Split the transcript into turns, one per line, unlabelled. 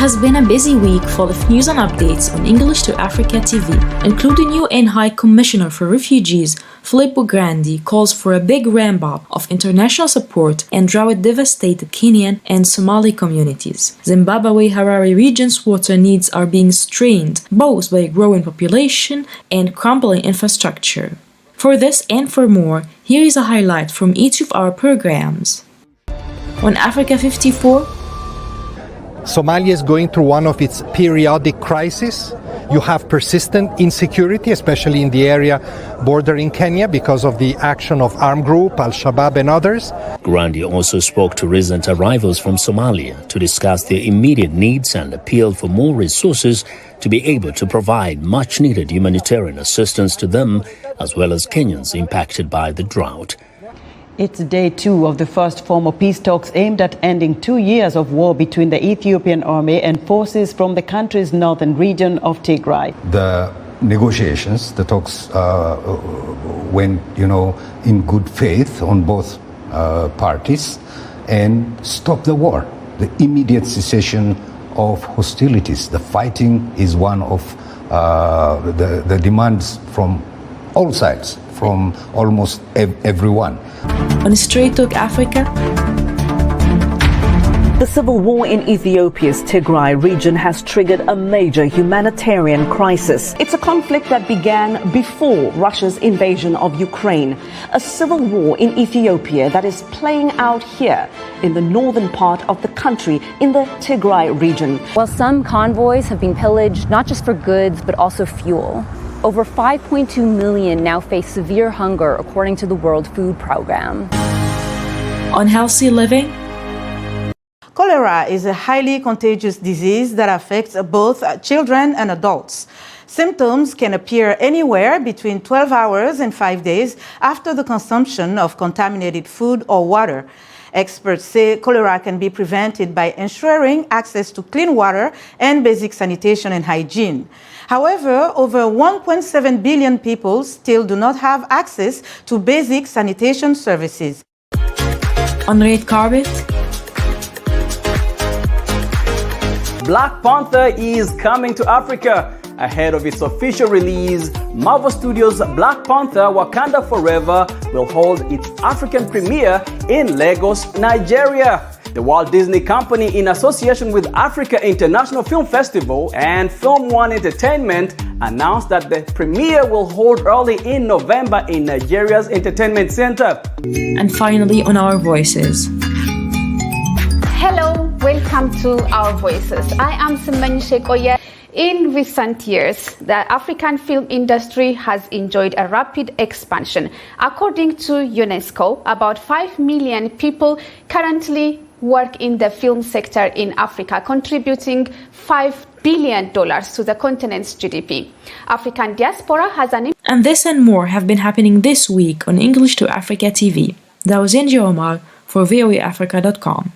has been a busy week full of news and updates on English to Africa TV, including UN High Commissioner for Refugees Filippo Grandi calls for a big ramp-up of international support in drought-devastated Kenyan and Somali communities. Zimbabwe Harare region's water needs are being strained both by a growing population and crumbling infrastructure. For this and for more, here is a highlight from each of our programs. On Africa 54,
Somalia is going through one of its periodic crises. You have persistent insecurity, especially in the area bordering Kenya because of the action of armed group, Al-Shabaab and others.
Grandi also spoke to recent arrivals from Somalia to discuss their immediate needs and appealed for more resources to be able to provide much-needed humanitarian assistance to them, as well as Kenyans impacted by the drought.
It's day 2 of the first formal peace talks aimed at ending 2 years of war between the Ethiopian army and forces from the country's northern region of Tigray.
The negotiations, the talks went, in good faith on both parties and stopped the war. The immediate cessation of hostilities. The fighting is one of the demands from all sides, from almost everyone.
On Straight Talk Africa,
the civil war in Ethiopia's Tigray region has triggered a major humanitarian crisis. It's a conflict that began before Russia's invasion of Ukraine. A civil war in Ethiopia that is playing out here in the northern part of the country, in the Tigray region.
While some convoys have been pillaged, not just for goods, but also fuel. Over 5.2 million now face severe hunger, according to the World Food Programme.
On Healthy Living,
cholera is a highly contagious disease that affects both children and adults. Symptoms can appear anywhere between 12 hours and 5 days after the consumption of contaminated food or water. Experts say cholera can be prevented by ensuring access to clean water and basic sanitation and hygiene. However, over 1.7 billion people still do not have access to basic sanitation services.
On Red Carpet,
Black Panther is coming to Africa. Ahead of its official release, Marvel Studios' Black Panther Wakanda Forever will hold its African premiere in Lagos, Nigeria. The Walt Disney Company, in association with Africa International Film Festival and Film One Entertainment, announced that the premiere will hold early in November in Nigeria's Entertainment Center.
And finally, on Our Voices.
Hello, welcome to Our Voices. I am Simon Shekoye. In recent years, the African film industry has enjoyed a rapid expansion. According to UNESCO, about 5 million people currently work in the film sector in Africa, contributing $5 billion to the continent's GDP. African diaspora has an...
And this and more have been happening this week on English to Africa TV. That was Angi Omar for VOA Africa.com.